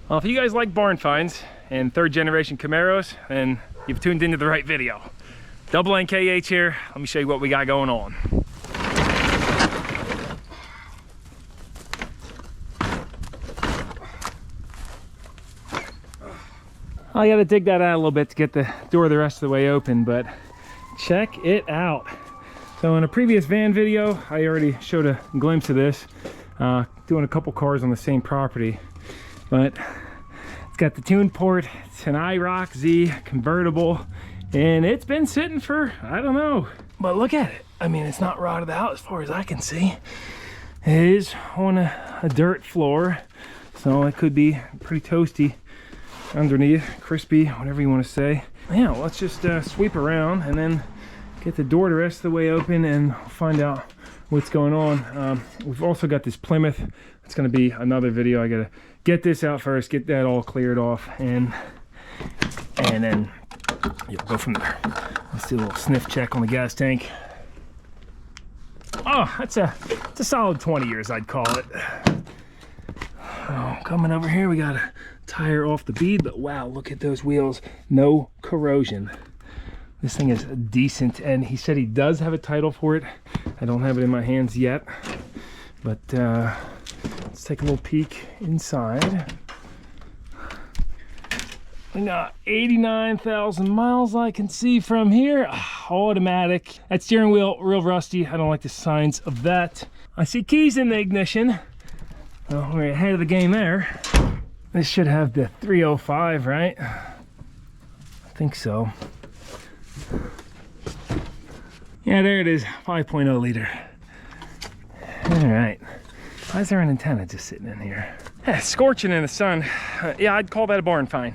Well, if you guys like barn finds and third generation Camaros, then you've tuned into the right video. Double NKH here. Let me show you what we got going on. I gotta dig that out a little bit to get the door the rest of the way open, but check it out. So in a previous van video, I already showed a glimpse of this, doing a couple cars on the same property, but it's got the tune port. It's an IROC-Z Convertible, and it's been sitting for, I don't know, but look at it. I mean, it's not rotted out as far as I can see. It is on a dirt floor, so it could be pretty toasty underneath, crispy, whatever you want to say. Yeah, let's just sweep around and then get the door the rest of the way open and find out what's going on. We've also got this Plymouth. It's going to be another video. I gotta get this out first, get that all cleared off, and then go from there. Let's do a little sniff check on the gas tank. Oh, it's a solid 20 years, I'd call it. Oh, coming over here, we got a tire off the bead, but wow, look at those wheels. No corrosion. This thing is decent, and he said he does have a title for it. I don't have it in my hands yet, but let's take a little peek inside. We got 89,000 miles I can see from here. Automatic. That steering wheel, real rusty. I don't like the signs of that. I see keys in the ignition. Well, we're ahead of the game there. This should have the 305, right? I think so. Yeah, there it is, 5.0 liter. All right. Why is there an antenna just sitting in here? Yeah, scorching in the sun. Yeah, I'd call that a barn find.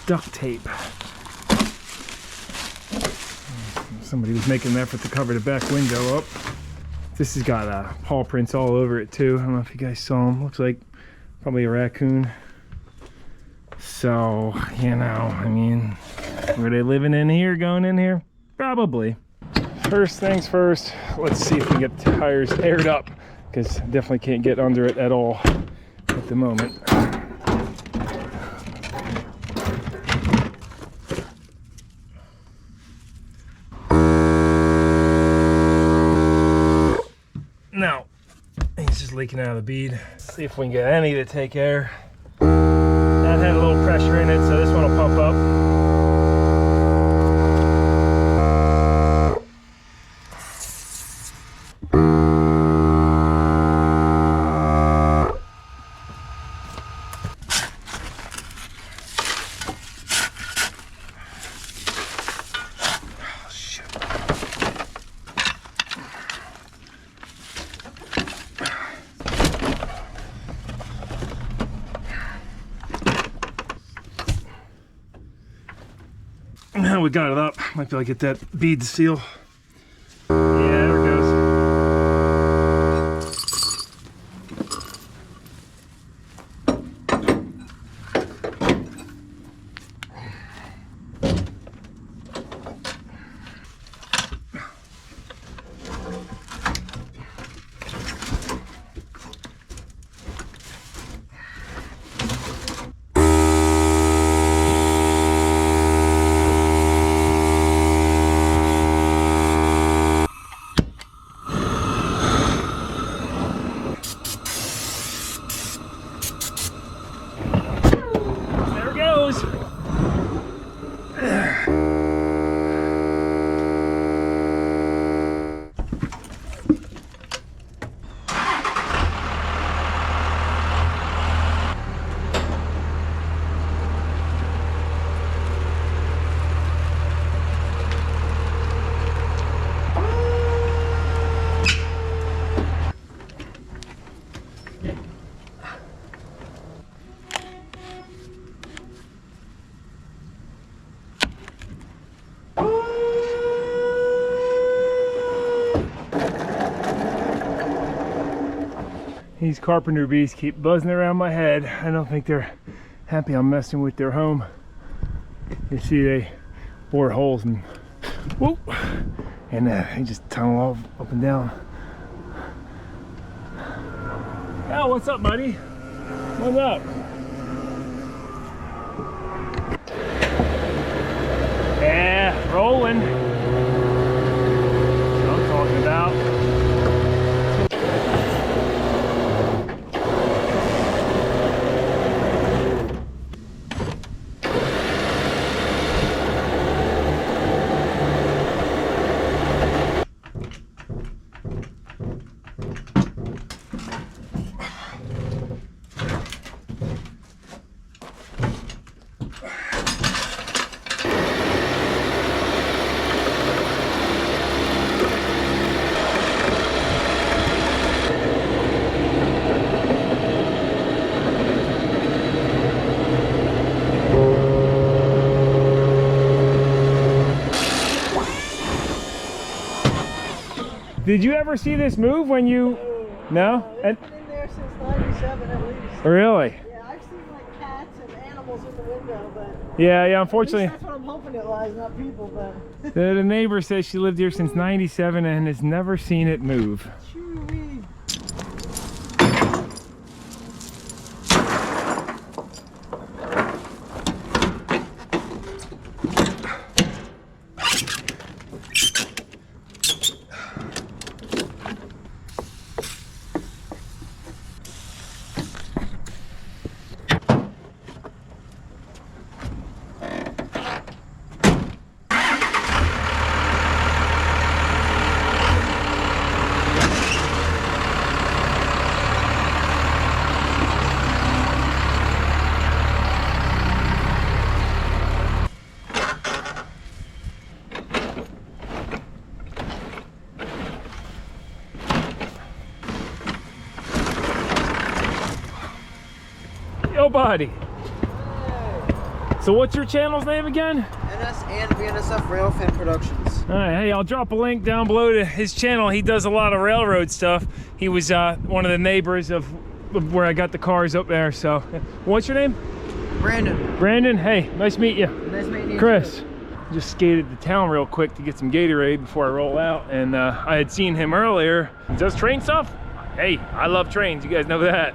Duct tape. Somebody was making an effort to cover the back window up. This has got paw prints all over it too. I don't know if you guys saw them. Looks like probably a raccoon. So, you know, I mean, were they living in here, going in here? Probably. First things first, let's see if we can get the tires aired up, because definitely can't get under it at all at the moment. No, he's just leaking out of the bead. Let's see if we can get any to take air. That had a little pressure in it, so this one will pump up. Now we got it up. Might be able to get that bead to seal. Yeah, there it goes. These carpenter bees keep buzzing around my head. I don't think they're happy I'm messing with their home. You see they bore holes and whoop, and they just tunnel all up and down. Oh, what's up, buddy? What's up? Yeah, rolling. That's what I'm talking about. Did you ever see this move when you... No? It's been in there since 97 at least. Really? Yeah, I've seen like cats and animals in the window, but... Yeah, unfortunately... That's what I'm hoping it was, not people, but... The neighbor says she lived here since 97 and has never seen it move. Chewy. Yo, buddy. Hey. So what's your channel's name again? NS and BNSF Railfan Productions. All right, hey, I'll drop a link down below to his channel. He does a lot of railroad stuff. He was one of the neighbors of where I got the cars up there. So, what's your name? Brandon. Brandon, hey, nice to meet you. Nice meeting you. Chris. Just skated to town real quick to get some Gatorade before I roll out, and I had seen him earlier. He does train stuff. Hey, I love trains, you guys know that.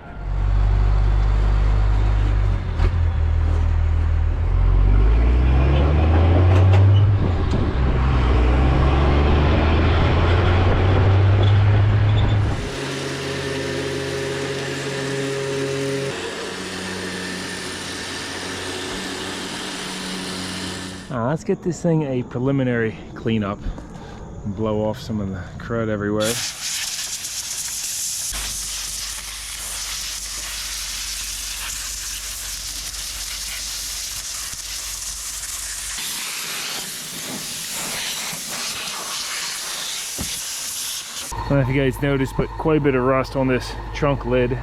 Let's get this thing a preliminary cleanup and blow off some of the crud everywhere. I don't know if you guys noticed, but quite a bit of rust on this trunk lid.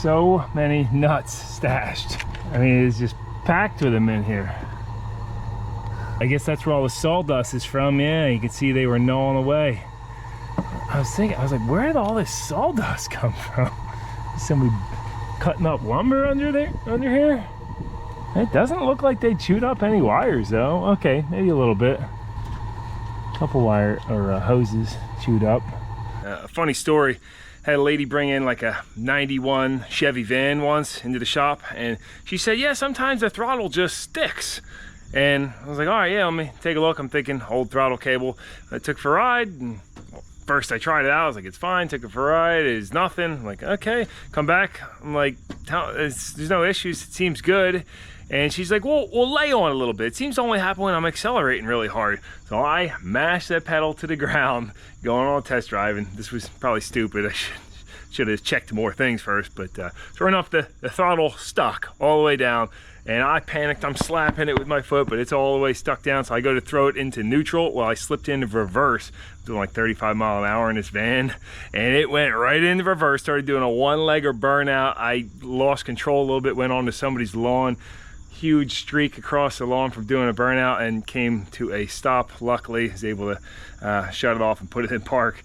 So many nuts stashed. I mean, it's just packed with them in here. I guess that's where all the sawdust is from. Yeah, you can see they were gnawing away. I was like, where did all this sawdust come from? Is somebody cutting up lumber under here? It doesn't look like they chewed up any wires though. Okay, maybe a little bit. A couple wire or hoses chewed up. A funny story. Had a lady bring in like a 91 Chevy van once into the shop, and she said, yeah, sometimes the throttle just sticks. And I was like, all right, yeah, let me take a look. I'm thinking old throttle cable. I took for a ride and first I tried it out, I was like, it's fine, took it for a ride, it's nothing. I'm like, okay, come back. I'm like, there's no issues, it seems good. And she's like, well, we'll lay on a little bit. It seems to only happen when I'm accelerating really hard. So I mashed that pedal to the ground, going on a test drive, and this was probably stupid. I should have checked more things first, but sure enough, the throttle stuck all the way down, and I panicked. I'm slapping it with my foot, but it's all the way stuck down. So I go to throw it into neutral. Well, I slipped into reverse, doing like 35 miles an hour in this van, and it went right into reverse, started doing a one-legger burnout. I lost control a little bit, went onto somebody's lawn, huge streak across the lawn from doing a burnout, and came to a stop. Luckily, I was able to shut it off and put it in park.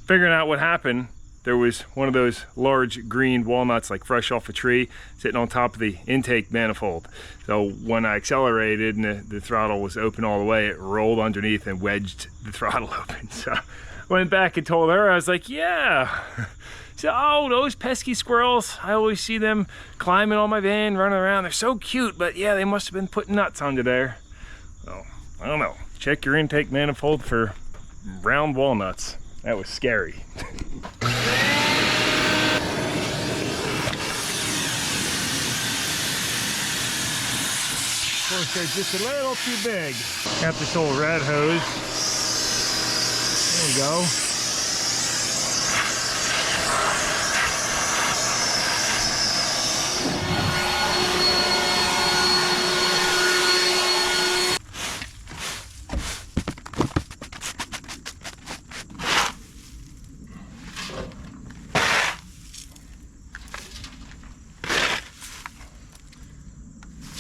Figuring out what happened, there was one of those large green walnuts, like fresh off a tree, sitting on top of the intake manifold. So when I accelerated and the throttle was open all the way, it rolled underneath and wedged the throttle open. So I went back and told her, I was like, yeah. She said, oh, those pesky squirrels, I always see them climbing on my van, running around. They're so cute, but yeah, they must have been putting nuts under there. So I don't know. Check your intake manifold for round walnuts. That was scary. Of course, they're just a little too big. Got this old red hose. There we go.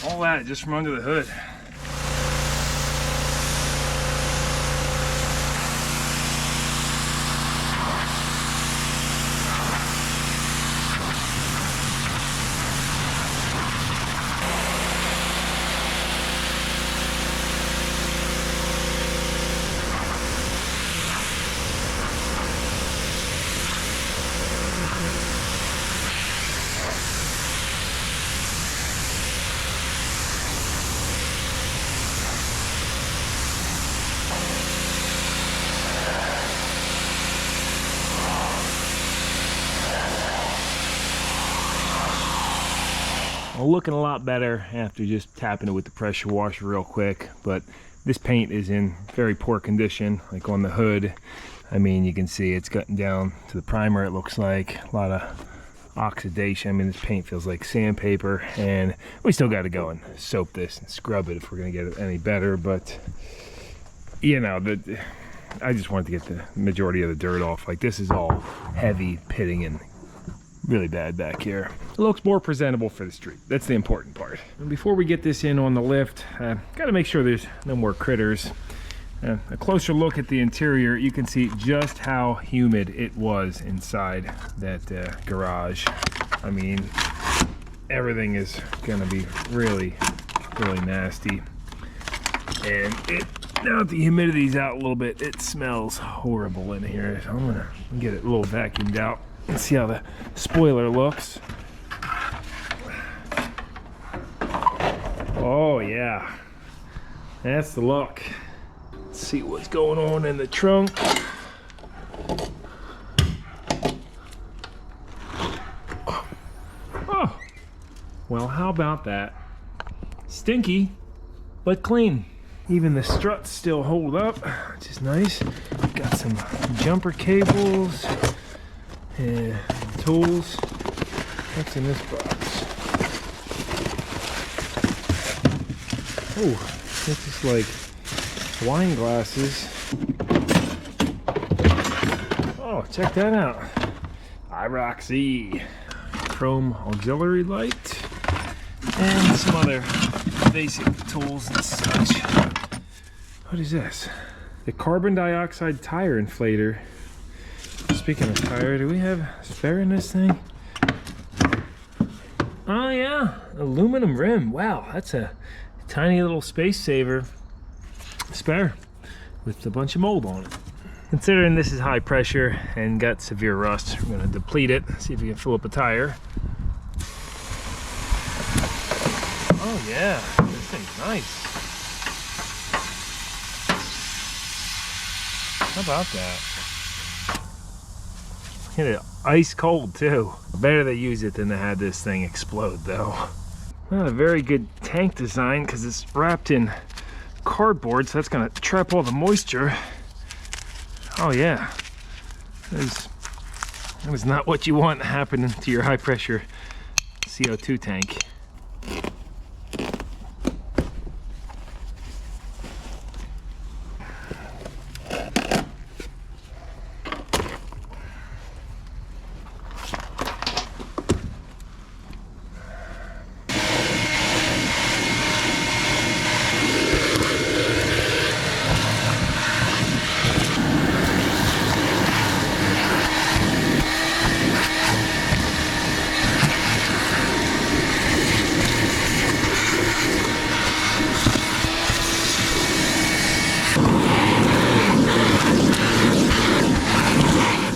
All that just from under the hood. Looking a lot better after just tapping it with the pressure washer real quick, but this paint is in very poor condition. Like on the hood, I mean, you can see it's gotten down to the primer. It looks like a lot of oxidation. I mean, this paint feels like sandpaper, and we still got to go and soap this and scrub it if we're gonna get it any better. But you know, I just wanted to get the majority of the dirt off. Like, this is all heavy pitting and really bad back here. It looks more presentable for the street. That's the important part. And before we get this in on the lift, got to make sure there's no more critters. A closer look at the interior, you can see just how humid it was inside that garage. I mean, everything is gonna be really, really nasty. And now that the humidity's out a little bit, it smells horrible in here. So I'm gonna get it a little vacuumed out. Let's see how the spoiler looks. Oh yeah, that's the look. Let's see what's going on in the trunk. Oh, well, how about that? Stinky, but clean. Even the struts still hold up, which is nice. Got some jumper cables. Yeah, tools. What's in this box? Oh, this is like wine glasses. Oh, check that out. IROC-Z. Chrome auxiliary light. And some other basic tools and such. What is this? The carbon dioxide tire inflator. Speaking of tire, do we have a spare in this thing? Oh yeah, aluminum rim. Wow, that's a tiny little space saver spare with a bunch of mold on it. Considering this is high pressure and got severe rust, we're gonna deplete it, see if we can fill up a tire. Oh yeah, this thing's nice. How about that? Hit it ice cold too. Better they use it than to have this thing explode though. Not a very good tank design because it's wrapped in cardboard, so that's gonna trap all the moisture. Oh yeah, that was not what you want happening to your high pressure CO2 tank.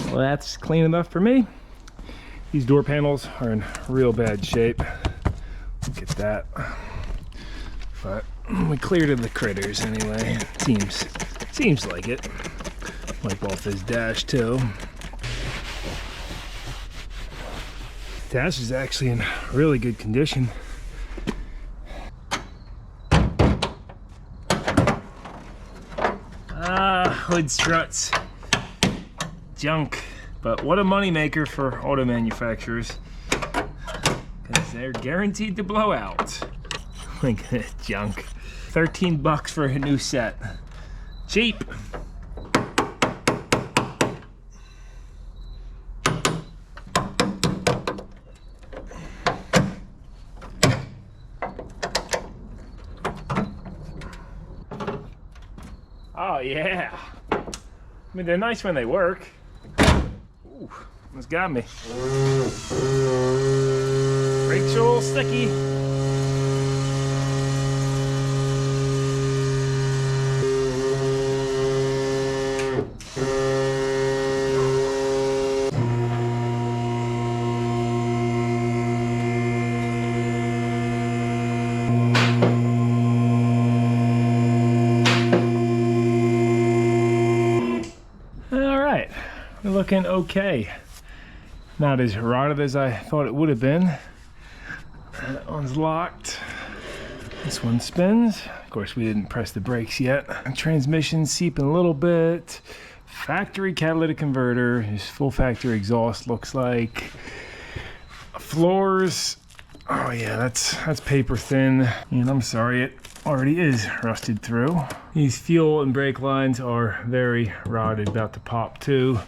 Well, that's clean enough for me. These door panels are in real bad shape. Look at that. But we cleared of the critters anyway. Seems like it. Wipe off this dash too. Dash is actually in really good condition. Hood struts. Junk, but what a money maker for auto manufacturers, because they're guaranteed to blow out. Look at that junk. 13 bucks for a new set. Cheap. Oh yeah. I mean, they're nice when they work. Ooh, almost got me. Brakes are a little sticky. All right, we're looking okay. Not as rotted as I thought it would have been. That one's locked. This one spins. Of course, we didn't press the brakes yet. Transmission seeping a little bit. Factory catalytic converter. His full factory exhaust looks like. Floors. Oh yeah, that's paper thin. And I'm sorry, it already is rusted through. These fuel and brake lines are very rotted, about to pop too.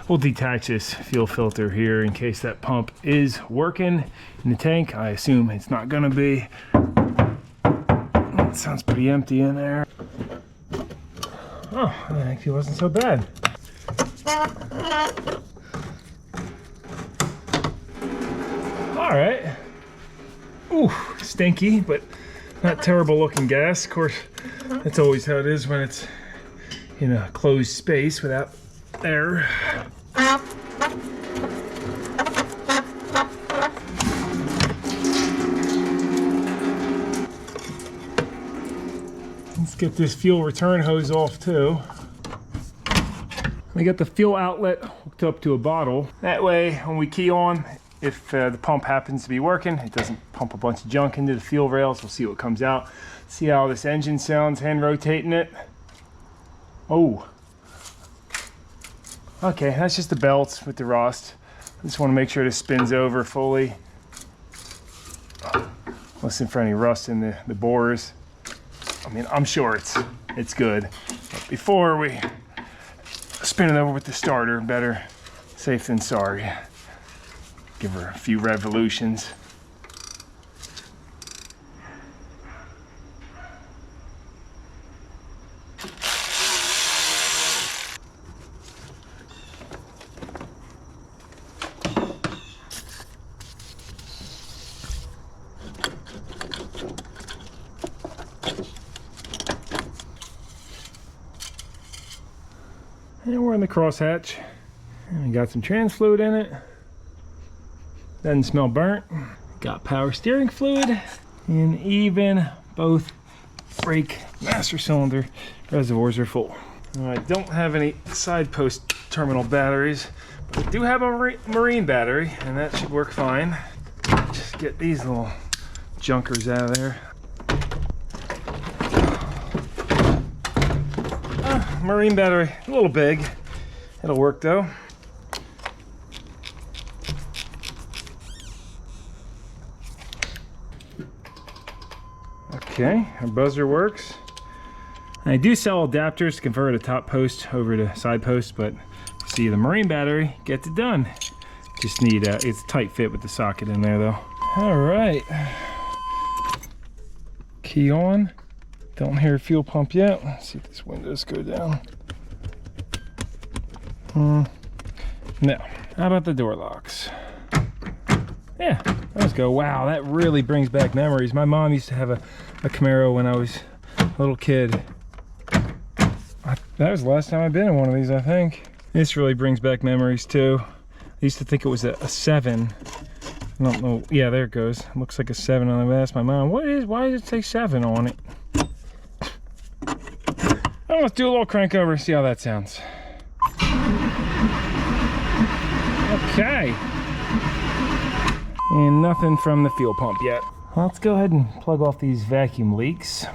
We'll detach this fuel filter here in case that pump is working in the tank. I assume it's not gonna be. It sounds pretty empty in there. Oh, that actually wasn't so bad. All right. Ooh, stinky, but not terrible looking gas. Of course, that's always how it is when it's in a closed space without air. Let's get this fuel return hose off too. We got the fuel outlet hooked up to a bottle. That way, when we key on, if the pump happens to be working, it doesn't pump a bunch of junk into the fuel rails. We'll see what comes out. See how this engine sounds hand rotating it. Oh. Okay, that's just the belts with the rust. I just want to make sure this spins over fully. Listen for any rust in the bores. I mean, I'm sure it's good. But before we spin it over with the starter, better safe than sorry. Give her a few revolutions. And we're in the crosshatch. And we got some trans fluid in it. Doesn't smell burnt. Got power steering fluid. And even both brake master cylinder reservoirs are full. I don't have any side post terminal batteries, but I do have a marine battery, and that should work fine. Just get these little junkers out of there. Marine battery, a little big. It'll work though. Okay, our buzzer works. I do sell adapters to convert a top post over to side post, but see, the marine battery gets it done. Just need it's a tight fit with the socket in there though. All right, key on. Don't hear a fuel pump yet. Let's see if these windows go down. No. How about the door locks? Yeah, let's go. Wow, that really brings back memories. My mom used to have a Camaro when I was a little kid. That was the last time I've been in one of these, I think. This really brings back memories too. I used to think it was a 7. I don't know. Yeah, there it goes. It looks like a 7 on the. I asked my mom, why does it say 7 on it? Let's do a little crank over, see how that sounds. Okay. And nothing from the fuel pump yet. Let's go ahead and plug off these vacuum leaks.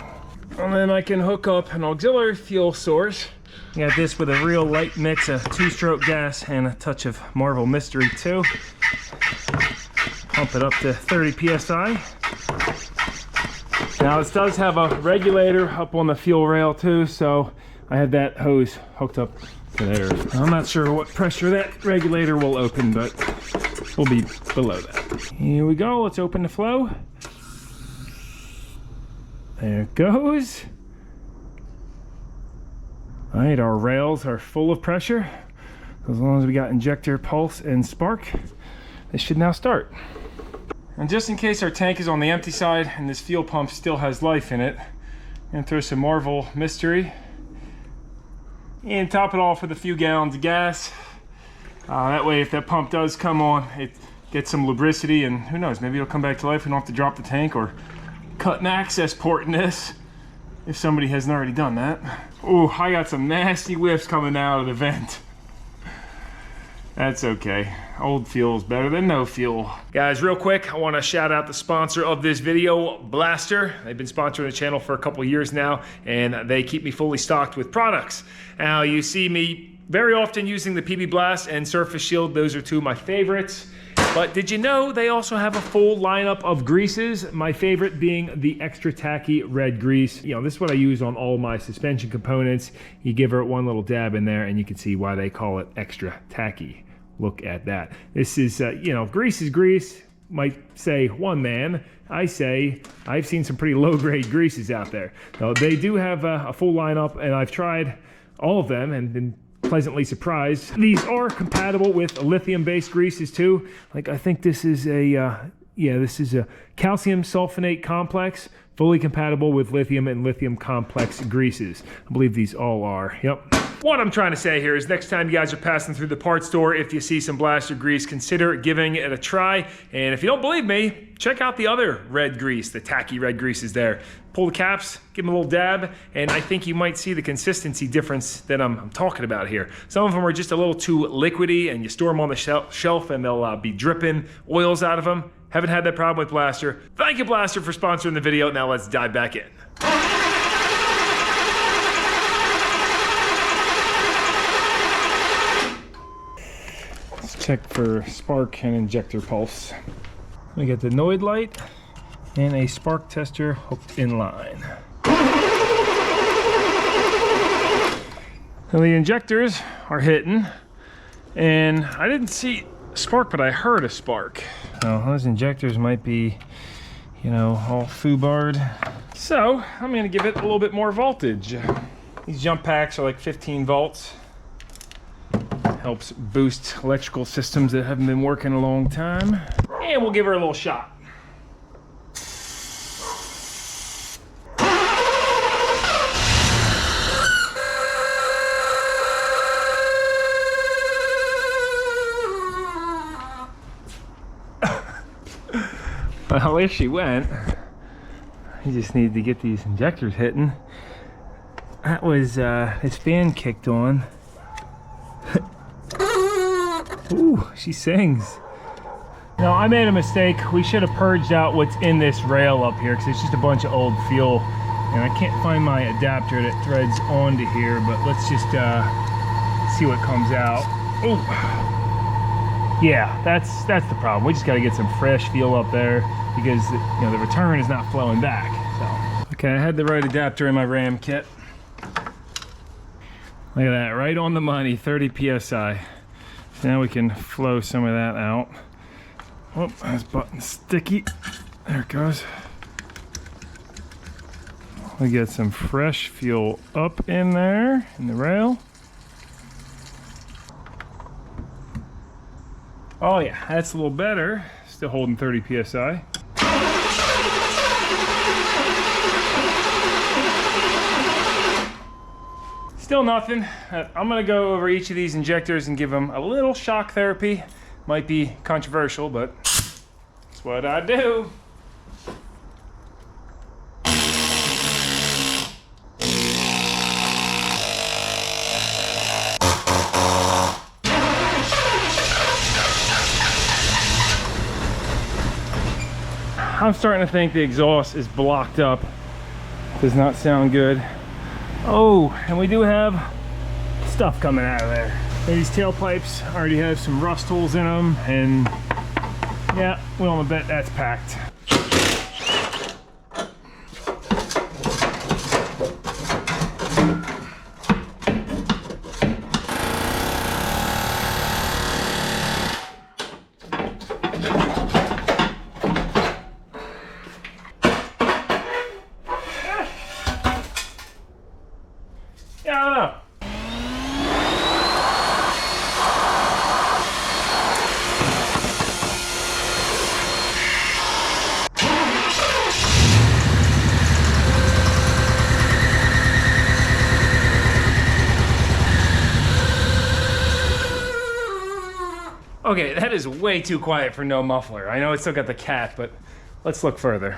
And then I can hook up an auxiliary fuel source. Got this with a real light mix of 2-stroke gas and a touch of Marvel Mystery too. Pump it up to 30 PSI. Now this does have a regulator up on the fuel rail too, so I have that hose hooked up to there. I'm not sure what pressure that regulator will open, but we'll be below that. Here we go, let's open the flow. There it goes. All right, our rails are full of pressure. As long as we got injector, pulse, and spark, this should now start. And just in case our tank is on the empty side and this fuel pump still has life in it, I'm gonna throw some Marvel Mystery and top it off with a few gallons of gas. That way, if that pump does come on, it gets some lubricity, and who knows, maybe it'll come back to life. We don't have to drop the tank or cut an access port in this if somebody hasn't already done that. Ooh, I got some nasty whiffs coming out of the vent. That's okay. Old fuel is better than no fuel. Guys, real quick, I want to shout out the sponsor of this video, Blaster. They've been sponsoring the channel for a couple of years now, and they keep me fully stocked with products. Now, you see me very often using the PB Blast and Surface Shield. Those are two of my favorites. But did you know they also have a full lineup of greases? My favorite being the extra tacky red grease. You know, this is what I use on all my suspension components. You give her one little dab in there and you can see why they call it extra tacky. Look at that. This is, you know, grease is grease. Might say one man. I say I've seen some pretty low-grade greases out there. Now, they do have a full lineup, and I've tried all of them and been pleasantly surprised. These are compatible with lithium-based greases too. Like, I think this is a this is a calcium sulfonate complex, fully compatible with lithium and lithium complex greases. I believe these all are. Yep. What I'm trying to say here is next time you guys are passing through the parts store, if you see some Blaster grease, consider giving it a try. And if you don't believe me, check out the other red grease, the tacky red greases there. Pull the caps, give them a little dab, and I think you might see the consistency difference that I'm talking about here. Some of them are just a little too liquidy, and you store them on the shelf and they'll be dripping oils out of them. Haven't had that problem with Blaster. Thank you, Blaster, for sponsoring the video. Now let's dive back in. Check for spark and injector pulse. We get the Noid light and a spark tester hooked in line. Now the injectors are hitting, and I didn't see a spark, but I heard a spark. Now those injectors might be, you know, all foobarred. So I'm gonna give it a little bit more voltage. These jump packs are like 15 volts. Helps boost electrical systems that haven't been working a long time. And we'll give her a little shot. Well, there she went. You just need to get these injectors hitting. that was this fan kicked on. Ooh, she sings. No, I made a mistake. We should have purged out what's in this rail up here because it's just a bunch of old fuel. And I can't find my adapter that threads onto here, but let's just see what comes out. Oh, yeah, that's the problem. We just got to get some fresh fuel up there because the return is not flowing back. So, okay, I had the right adapter in my Ram kit. Look at that, right on the money, 30 psi. So now we can flow some of that out. Oh, this button's sticky. There it goes. We get some fresh fuel up in there in the rail. Oh yeah, that's a little better. Still holding 30 psi. Still nothing. I'm gonna go over each of these injectors and give them a little shock therapy. Might be controversial, but it's what I do. I'm starting to think the exhaust is blocked up. Does not sound good. Oh, and we do have stuff coming out of there. These tailpipes already have some rust holes in them, and yeah, well, I'm gonna bet that's packed. Yeah, I don't know. Okay, that is way too quiet for no muffler. I know it's still got the cat, but let's look further.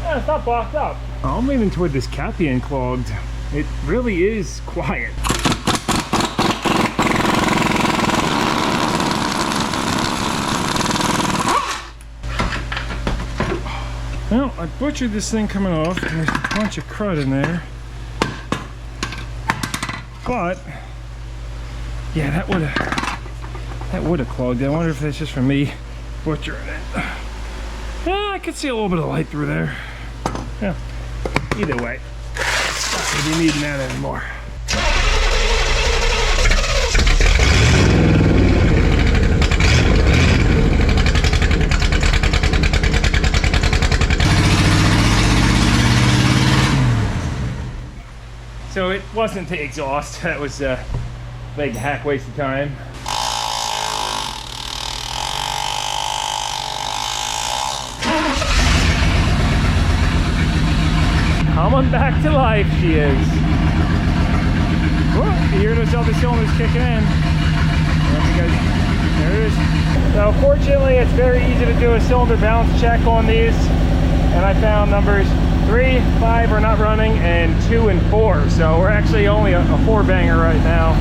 Yeah, it's not blocked up. I'm leaning toward this cat being clogged. It really is quiet. Well, I butchered this thing coming off. There's a bunch of crud in there. But yeah, that would have clogged it. I wonder if that's just from me butchering it. Yeah, I could see a little bit of light through there. Yeah. Either way, not gonna be needing that anymore. So it wasn't the exhaust. That was a big hack waste of time. Coming back to life, she is. Whoa, you hear those other cylinders kicking in. There it is. Now, fortunately, it's very easy to do a cylinder balance check on these. And I found numbers 3, 5 are not running, and 2 and 4. So we're actually only a 4-banger right now.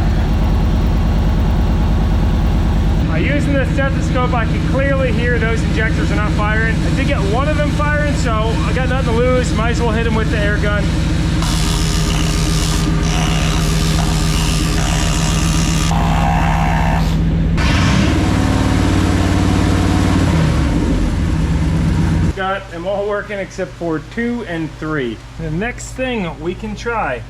Using the stethoscope, I can clearly hear those injectors are not firing. I did get one of them firing, so I got nothing to lose. Might as well hit them with the air gun. Got them all working except for 2 and 3. The next thing we can try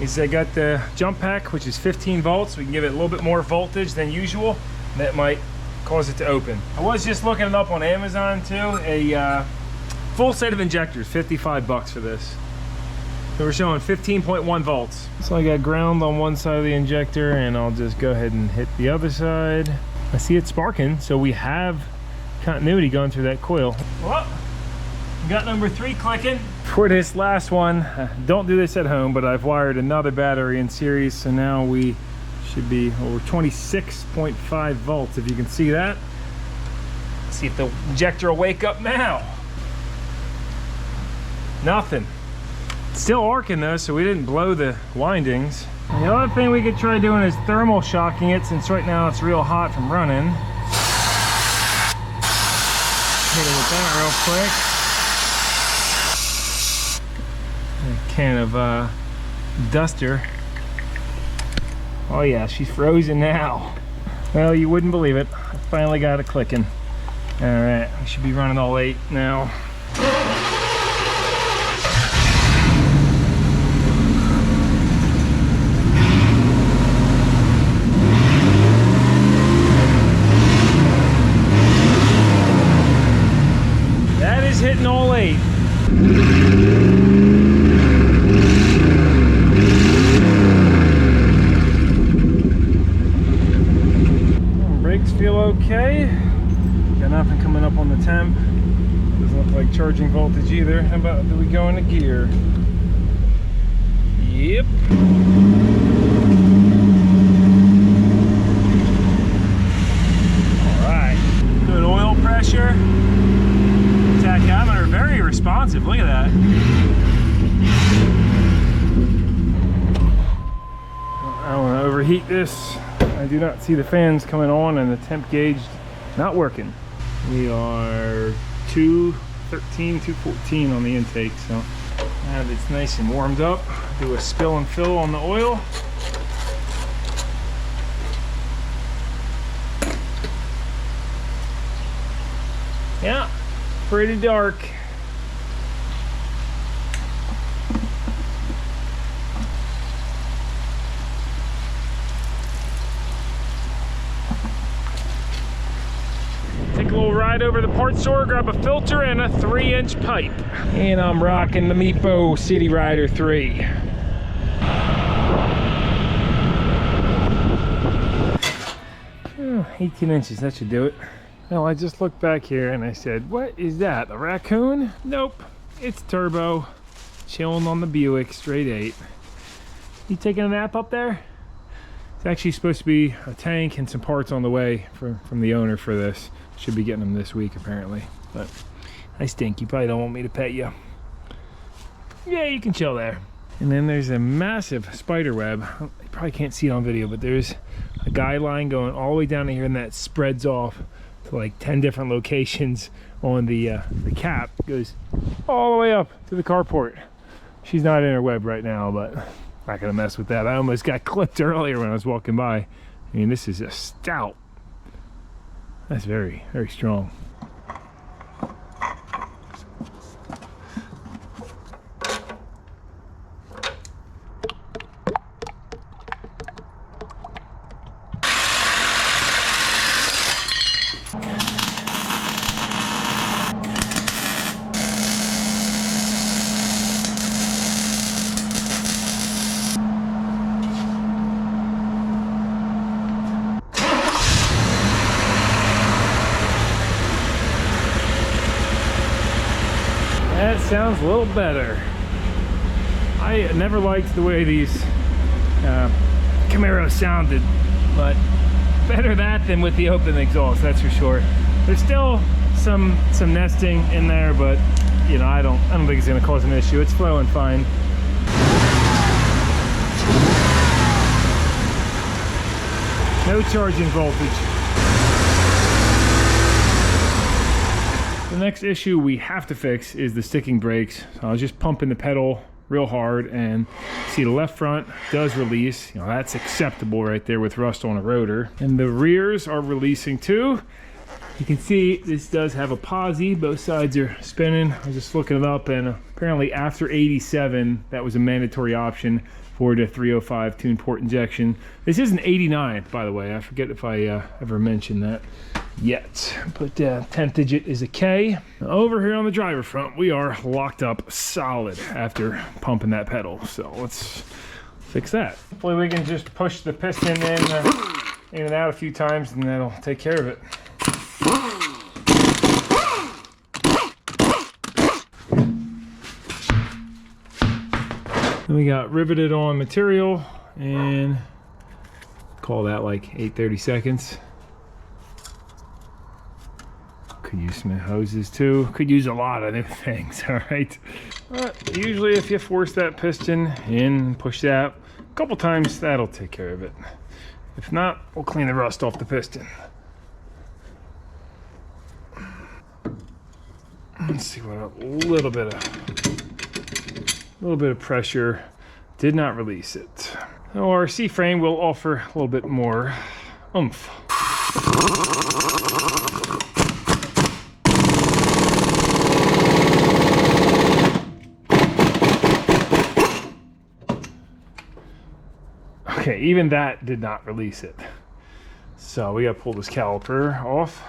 is I got the jump pack, which is 15 volts. We can give it a little bit more voltage than usual. That might cause it to open. I was just looking it up on Amazon too. A full set of injectors, 55 bucks for this. So we're showing 15.1 volts. So I got ground on one side of the injector, and I'll just go ahead and hit the other side. I see it sparking, so we have continuity going through that coil. Well, got number 3 clicking. For this last one, don't do this at home, but I've wired another battery in series, so now we should be over 26.5 volts, if you can see that. See if the injector will wake up now. Nothing. It's still arcing though, so we didn't blow the windings. And the other thing we could try doing is thermal shocking it, since right now it's real hot from running. Hit it with that real quick. A can of duster. Oh yeah, she's frozen now. Well, you wouldn't believe it. I finally got it clicking. All right, we should be running all 8 now. That is hitting all 8. Brakes feel okay. Got nothing coming up on the temp. Doesn't look like charging voltage either. How about, do we go into gear? Yep. Alright. Good oil pressure. Tachometer very responsive. Look at that. I don't want to overheat this. I do not see the fans coming on and the temp gauge not working. We are 213, 214 on the intake, so now that it's nice and warmed up, do a spill and fill on the oil. Yeah, pretty dark. Take a little ride over to the parts store, grab a filter and a 3-inch pipe. And I'm rocking the Meepo City Rider 3. Oh, 18 inches, that should do it. Well, I just looked back here and I said, what is that, a raccoon? Nope, it's Turbo, chilling on the Buick, straight 8. You taking a nap up there? It's actually supposed to be a tank and some parts on the way from the owner for this. Should be getting them this week apparently, but I stink. You probably don't want me to pet you. Yeah, you can chill there. And then there's a massive spider web. You probably can't see it on video, but there's a guy line going all the way down to here, and that spreads off to like 10 different locations on the cap. It goes all the way up to the carport. She's not in her web right now, but I'm not gonna mess with that. I almost got clipped earlier when I was walking by. I mean, this is a stout. That's very, very strong. That sounds a little better. I never liked the way these Camaros sounded, but better that than with the open exhaust, that's for sure. There's still some nesting in there, but you know, I don't think it's gonna cause an issue. It's flowing fine. No charging voltage. The next issue we have to fix is the sticking brakes. So I was just pumping the pedal real hard, and see the left front does release. You know, that's acceptable right there with rust on a rotor. And the rears are releasing too. You can see this does have a posi. Both sides are spinning. I was just looking it up, and apparently after 87, that was a mandatory option for the 305 tune port injection. This is an 89, by the way. I forget if I ever mentioned that yet, but 10th digit is a K. Over here on the driver front, we are locked up solid after pumping that pedal, so let's fix that. Hopefully we can just push the piston in and out a few times, and that'll take care of it. Then we got riveted on material, and call that like 8/32. Could use some hoses too. Could use a lot of new things, all right? But usually if you force that piston in, push that a couple times, that'll take care of it. If not, we'll clean the rust off the piston. Let's see what a little bit of pressure did not release it. Our C-frame will offer a little bit more oomph. Okay, even that did not release it. So we gotta pull this caliper off.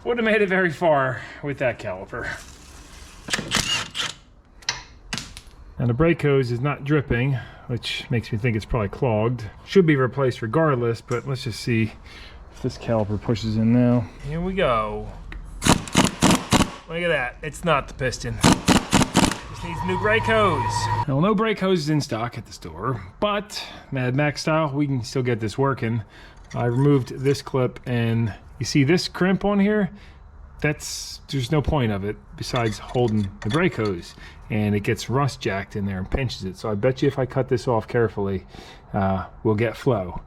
Wouldn't have made it very far with that caliper. And the brake hose is not dripping, which makes me think it's probably clogged. Should be replaced regardless, but let's just see if this caliper pushes in now. Here we go. Look at that, it's not the piston. Just needs a new brake hose. Well, no brake hose is in stock at the store, but Mad Max style, we can still get this working. I removed this clip, and you see this crimp on here? There's no point of it besides holding the brake hose, and it gets rust jacked in there and pinches it. So I bet you if I cut this off carefully, we'll get flow.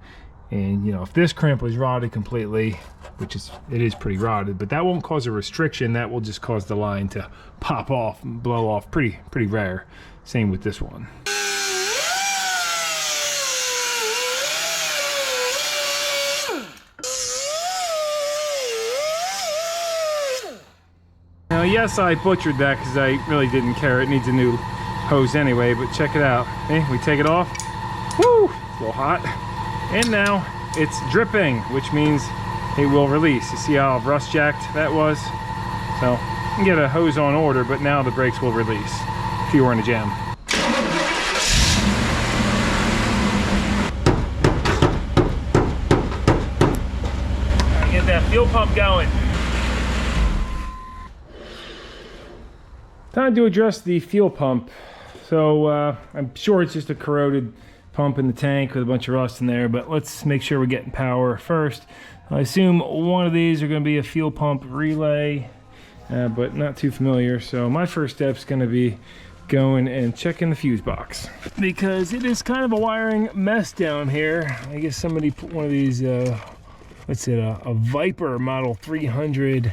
And you know, if this crimp was rotted completely, which it is pretty rotted, but that won't cause a restriction. That will just cause the line to pop off and blow off. Pretty rare. Same with this one. Now, yes, I butchered that because I really didn't care. It needs a new hose anyway, but check it out. Hey, we take it off. Woo! It's a little hot. And now it's dripping, which means it will release. You see how rust jacked that was? So you can get a hose on order, but now the brakes will release if you were in a jam. Get that fuel pump going. Time to address the fuel pump. So I'm sure it's just a corroded pump in the tank with a bunch of rust in there, but let's make sure we're getting power first. I assume one of these are going to be a fuel pump relay, but not too familiar. So my first step is going to be going and checking the fuse box, because it is kind of a wiring mess down here. I guess somebody put one of these, what's it, a Viper Model 300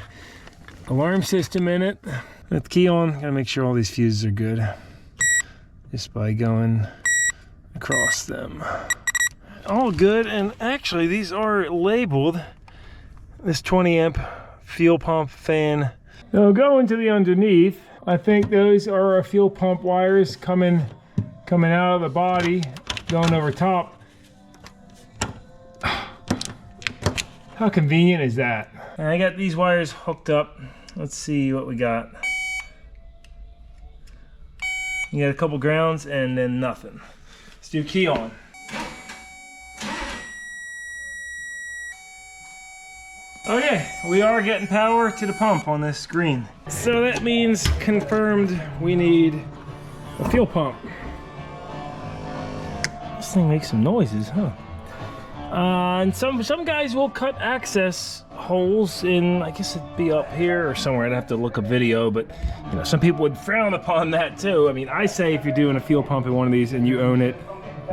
alarm system in it. With the key on, gotta make sure all these fuses are good just by going across them. All good, and actually these are labeled. This 20 amp fuel pump fan. Now going to the underneath, I think those are our fuel pump wires coming out of the body, going over top. How convenient is that? And I got these wires hooked up. Let's see what we got. You got a couple grounds and then nothing. Let's do key on. Okay, we are getting power to the pump on this screen. So that means confirmed we need a fuel pump. This thing makes some noises, huh? And some guys will cut access holes in, I guess it'd be up here or somewhere. I'd have to look a video, but you know, some people would frown upon that too. I mean, I say if you're doing a fuel pump in one of these and you own it,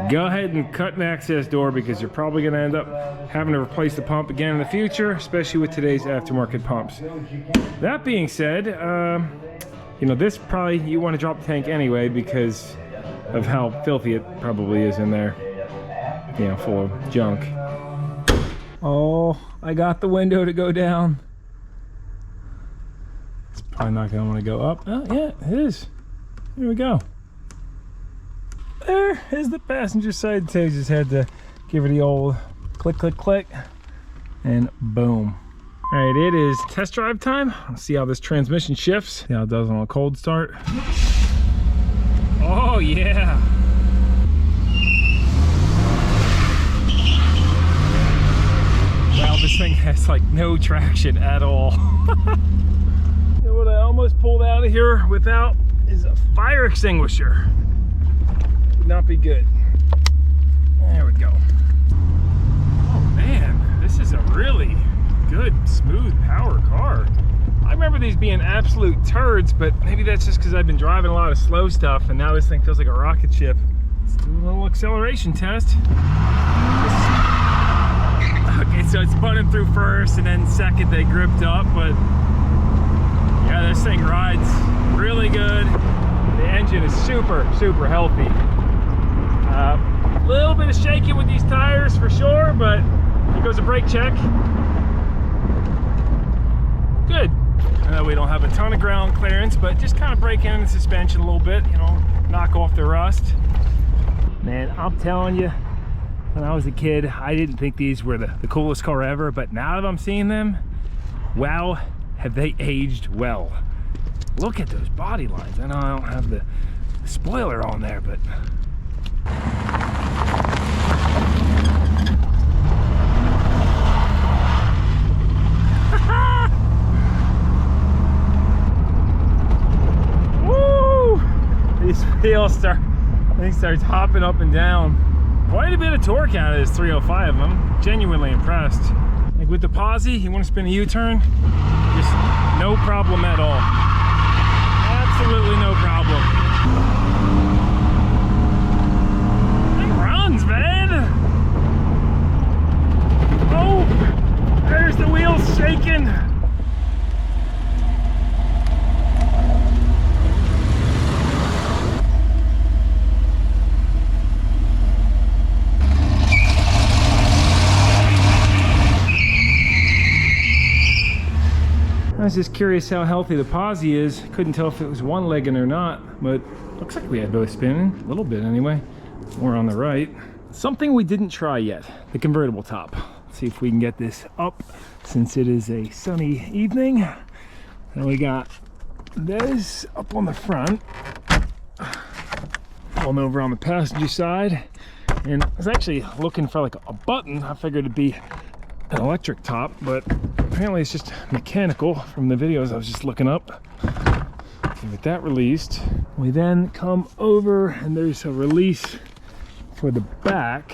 go ahead and cut an access door, because you're probably going to end up having to replace the pump again in the future, especially with today's aftermarket pumps. That being said, you know, this probably you want to drop the tank anyway because of how filthy it probably is in there. You know, full of junk. Oh, I got the window to go down. It's probably not going to want to go up. Oh, yeah, it is. Here we go. There is the passenger side. So just had to give her the old click, click, click, and boom. All right, it is test drive time. Let's see how this transmission shifts. See how it does on a cold start. Oh, yeah. Wow, this thing has like no traction at all. of here without is a fire extinguisher. Would not be good. There we go. Oh man, this is a really good, smooth power car. I remember these being absolute turds, but maybe that's just because I've been driving a lot of slow stuff and now this thing feels like a rocket ship. Let's do a little acceleration test. Okay, so it's buttoned through first and then second they gripped up, but yeah, this thing rides really good. The engine is super healthy. A little bit of shaking with these tires for sure, but here goes a brake check. Good. I know we don't have a ton of ground clearance, but just kind of break in the suspension a little bit, you know, knock off the rust. Man, I'm telling you, when I was a kid, I didn't think these were the coolest car ever, but now that I'm seeing them, wow, have they aged well. Look at those body lines. I know I don't have the spoiler on there, but these wheels starts hopping up and down. Quite a bit of torque out of this 305. I'm genuinely impressed. Like with the posi, you want to spin a U-turn, just no problem at all. Absolutely no problem. It runs, man. Oh, there's the wheels shaking. I was just curious how healthy the posi is. Couldn't tell if it was one legging or not, but looks like we had both spinning, a little bit anyway. More on the right. Something we didn't try yet, the convertible top. Let's see if we can get this up since it is a sunny evening. And we got this up on the front, one over on the passenger side. And I was actually looking for like a button. I figured it'd be an electric top, but apparently it's just mechanical from the videos I was just looking up. And with that released, we then come over and there's a release for the back.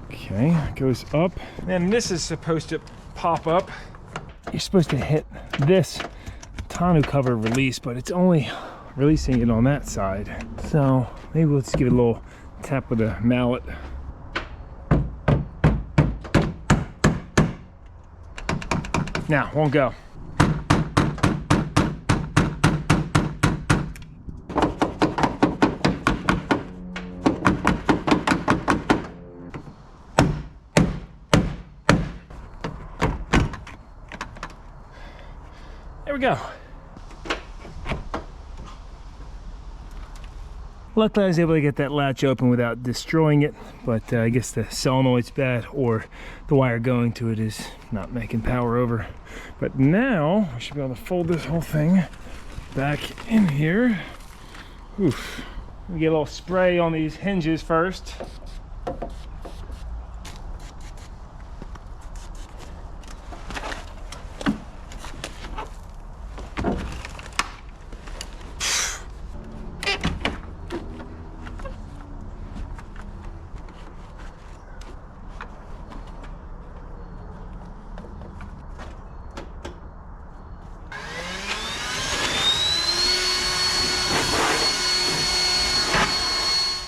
Okay, it goes up. And this is supposed to pop up. You're supposed to hit this tonneau cover release, but it's only releasing it on that side. So maybe we'll just give it a little tap with a mallet. Now, won't go. There we go. Luckily I was able to get that latch open without destroying it, but I guess the solenoid's bad or the wire going to it is not making power over. But now I should be able to fold this whole thing back in here. Oof. We get a little spray on these hinges first.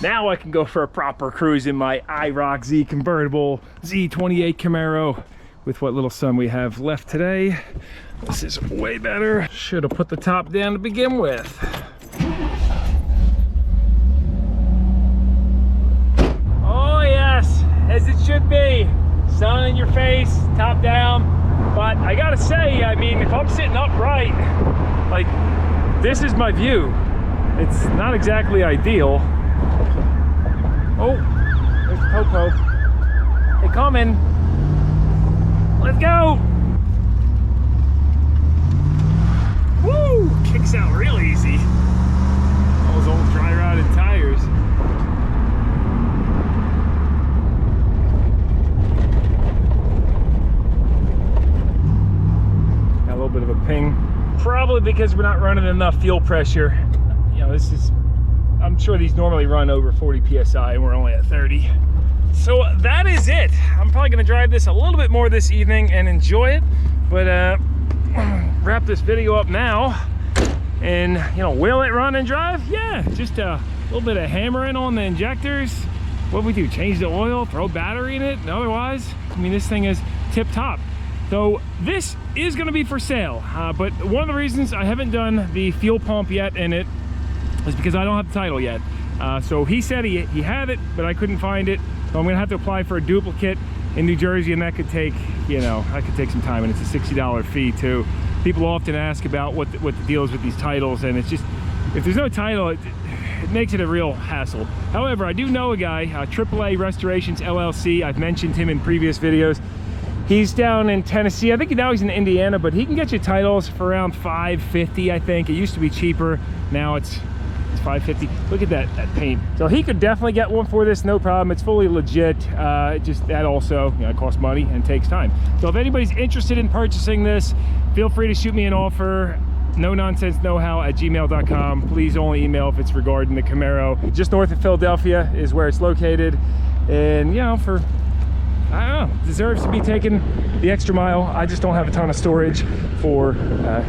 Now I can go for a proper cruise in my IROC-Z Convertible Z28 Camaro with what little sun we have left today. This is way better. Should have put the top down to begin with. Oh yes, as it should be. Sun in your face, top down. But I gotta say, I mean, if I'm sitting upright, like, this is my view. It's not exactly ideal. Oh, there's the Popo. They coming. Let's go. Woo! Kicks out real easy. Those old dry rotted tires. Got a little bit of a ping. Probably because we're not running enough fuel pressure. You know, this is, I'm sure these normally run over 40 PSI and we're only at 30. So that is it. I'm probably gonna drive this a little bit more this evening and enjoy it, but wrap this video up now. And, you know, will it run and drive? Yeah, just a little bit of hammering on the injectors. What we do, change the oil, throw battery in it, and otherwise, I mean, this thing is tip top. So this is gonna be for sale, but one of the reasons I haven't done the fuel pump yet in it is because I don't have the title yet. So he said he had it, but I couldn't find it. So I'm gonna have to apply for a duplicate in New Jersey, and that could take, you know, that could take some time, and it's a $60 fee too. People often ask about what the deal is with these titles, and it's just, if there's no title, it makes it a real hassle. However, I do know a guy, AAA Restorations LLC. I've mentioned him in previous videos. He's down in Tennessee. I think now he's in Indiana, but he can get you titles for around $550, I think. It used to be cheaper. Now it's $550. Look at that paint. So he could definitely get one for this, no problem. It's fully legit. Just that also, you know, it costs money and takes time. So if anybody's interested in purchasing this, feel free to shoot me an offer. NoNonsenseKnowHow@gmail.com. Please only email if it's regarding the Camaro. Just north of Philadelphia is where it's located. And, you know, for, I don't know, deserves to be taken the extra mile. I just don't have a ton of storage for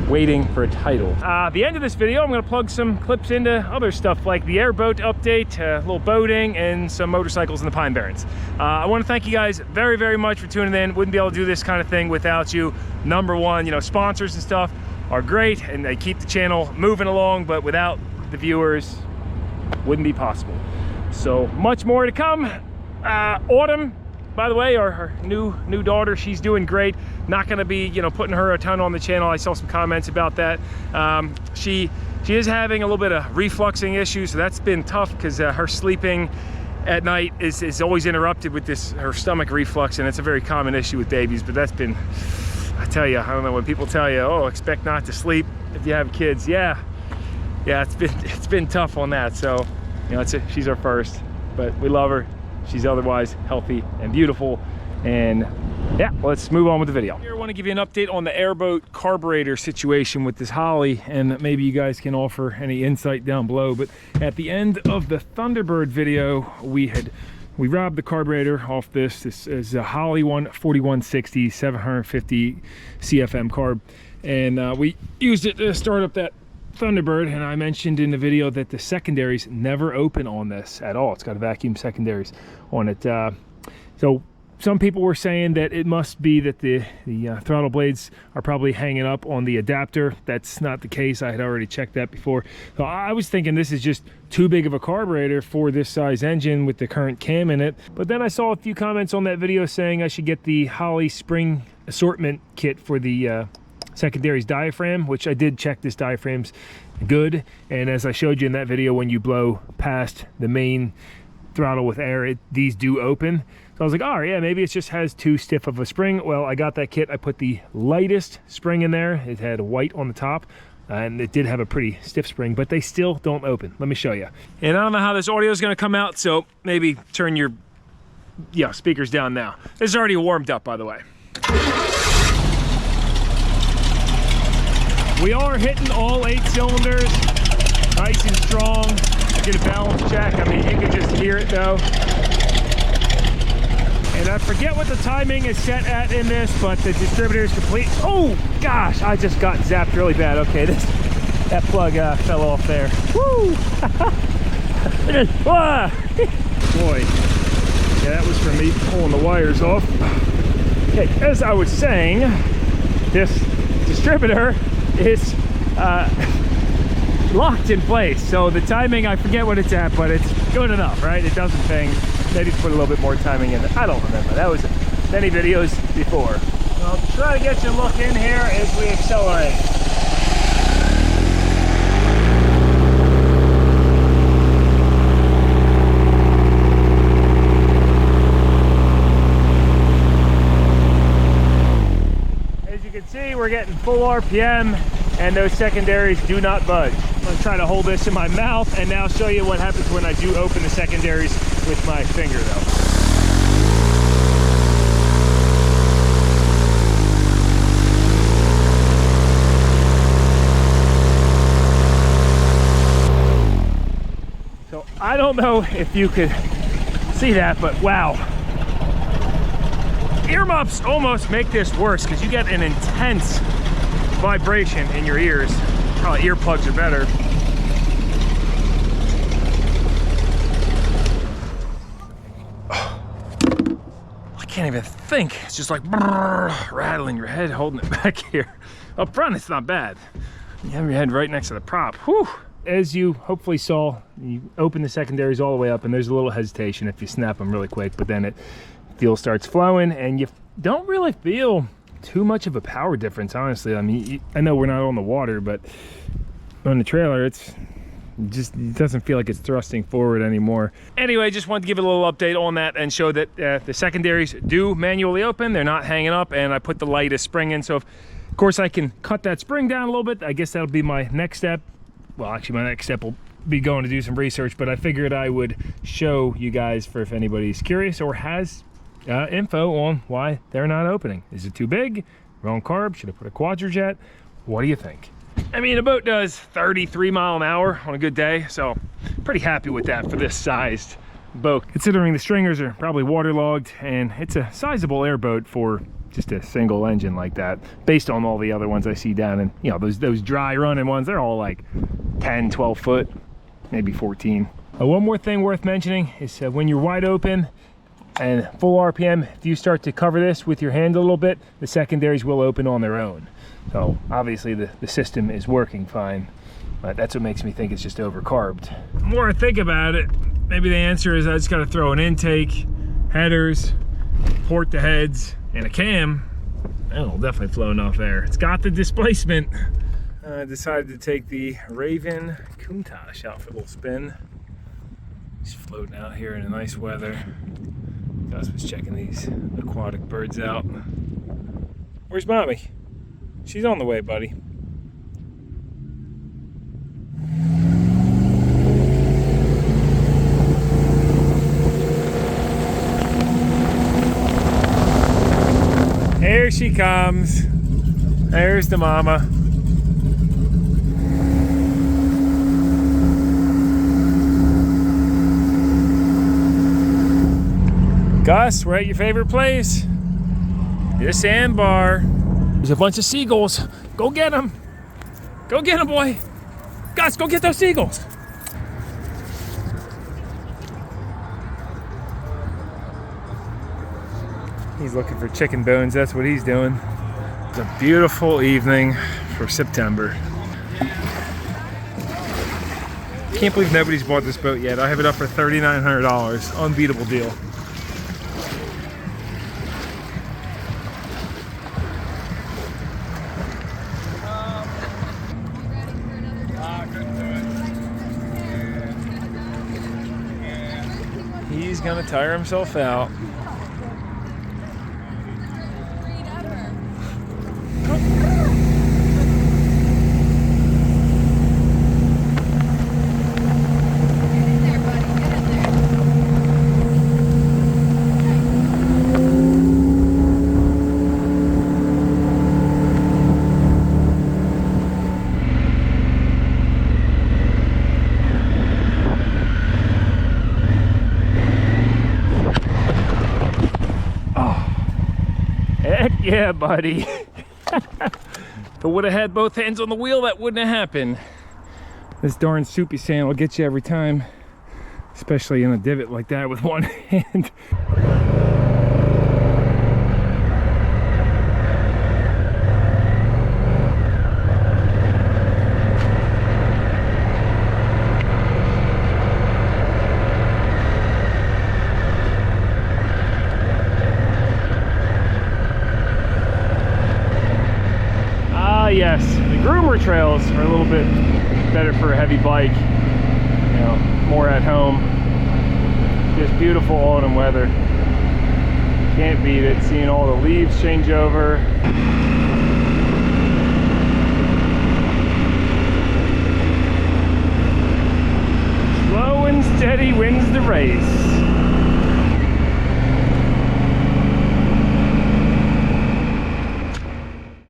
waiting for a title. At the end of this video, I'm gonna plug some clips into other stuff like the airboat update, a little boating, and some motorcycles in the Pine Barrens. I wanna thank you guys very, very much for tuning in. Wouldn't be able to do this kind of thing without you. Number one, you know, sponsors and stuff are great and they keep the channel moving along, but without the viewers, wouldn't be possible. So much more to come. Autumn, by the way, our new daughter, she's doing great. Not gonna be, you know, putting her a ton on the channel. I saw some comments about that. She is having a little bit of refluxing issues, so that's been tough because her sleeping at night is always interrupted with her stomach reflux, and it's a very common issue with babies. But that's been, I tell you, I don't know, when people tell you, oh, expect not to sleep if you have kids. Yeah, it's been tough on that. So, you know, she's our first, but we love her. She's otherwise healthy and beautiful. And yeah, let's move on with the video. Here I want to give you an update on the airboat carburetor situation with this Holly, and maybe you guys can offer any insight down below. But at the end of the Thunderbird video, we robbed the carburetor off this. This is a Holly 4160 750 CFM carb, and we used it to start up that Thunderbird. And I mentioned in the video that the secondaries never open on this at all. It's got a vacuum secondaries on it. So some people were saying that it must be that the throttle blades are probably hanging up on the adapter. That's not the case. I had already checked that before. So I was thinking this is just too big of a carburetor for this size engine with the current cam in it. But then I saw a few comments on that video saying I should get the Holly spring assortment kit for the secondaries diaphragm, which I did check. This diaphragm's good, and as I showed you in that video, when you blow past the main throttle with air, these do open. So I was like, oh yeah, maybe it just has too stiff of a spring. Well, I got that kit. I put the lightest spring in there. It had white on the top, and it did have a pretty stiff spring, but they still don't open. Let me show you. And I don't know how this audio is going to come out, so maybe turn your speakers down now. This is already warmed up, by the way. We are hitting all 8 cylinders, nice and strong. Get a balance check. I mean, you can just hear it though. And I forget what the timing is set at in this, but the distributor is complete. Oh gosh, I just got zapped really bad. Okay, that plug fell off there. Woo! Boy, yeah, that was for me pulling the wires off. Okay, as I was saying, this distributor is locked in place, so the timing, I forget what it's at, but it's good enough, right? It doesn't ping. Maybe put a little bit more timing in it. I don't remember. That was many videos before. I'll try to get you a look in here as we accelerate. As you can see, we're getting full RPM, and those secondaries do not budge. I'm going to try to hold this in my mouth and now show you what happens when I do open the secondaries with my finger though. know if you could see that, but wow. Ear muffs almost make this worse because you get an intense vibration in your ears. Probably earplugs are better. I can't even think. It's just like rattling your head, holding it back here. Up front, it's not bad. You have your head right next to the prop. Whew. As you hopefully saw, you open the secondaries all the way up, and there's a little hesitation if you snap them really quick, but then fuel starts flowing, and you don't really feel too much of a power difference, honestly. I mean, I know we're not on the water, but on the trailer, it doesn't feel like it's thrusting forward anymore. Anyway, just wanted to give a little update on that and show that the secondaries do manually open. They're not hanging up, and I put the lightest spring in, so of course I can cut that spring down a little bit. I guess that'll be my next step. Well, actually, my next step will be going to do some research, but I figured I would show you guys for if anybody's curious or has info on why they're not opening. Is it too big? Wrong carb? Should I put a quadrijet? What do you think? I mean, a boat does 33 miles an hour on a good day, so pretty happy with that for this sized boat. Considering the stringers are probably waterlogged, and it's a sizable airboat for just a single engine like that, based on all the other ones I see down in, you know, those dry running ones. They're all like 10, 12 foot, maybe 14. One more thing worth mentioning is when you're wide open and full RPM, if you start to cover this with your hand a little bit, the secondaries will open on their own. So obviously the system is working fine, but that's what makes me think it's just overcarbed. The more I think about it, maybe the answer is I just got to throw an intake, headers, port the heads, and a cam. It'll definitely flow enough air. It's got the displacement. I decided to take the Raven Countach out for a little spin. He's floating out here in the nice weather. Gus was checking these aquatic birds out. Where's Mommy? She's on the way, buddy. Here she comes. There's the mama. Gus, we're at your favorite place. The sandbar. There's a bunch of seagulls. Go get them. Go get them, boy. Gus, go get those seagulls. He's looking for chicken bones. That's what he's doing. It's a beautiful evening for September. Can't believe nobody's bought this boat yet. I have it up for $3,900. Unbeatable deal. He's gonna tire himself out. Yeah, buddy. If I would have had both hands on the wheel, that wouldn't have happened. This darn soupy sand will get you every time, especially in a divot like that with one hand. Yes, the groomer trails are a little bit better for a heavy bike, you know, more at home. Just beautiful autumn weather. Can't beat it, seeing all the leaves change over. Slow and steady wins the race.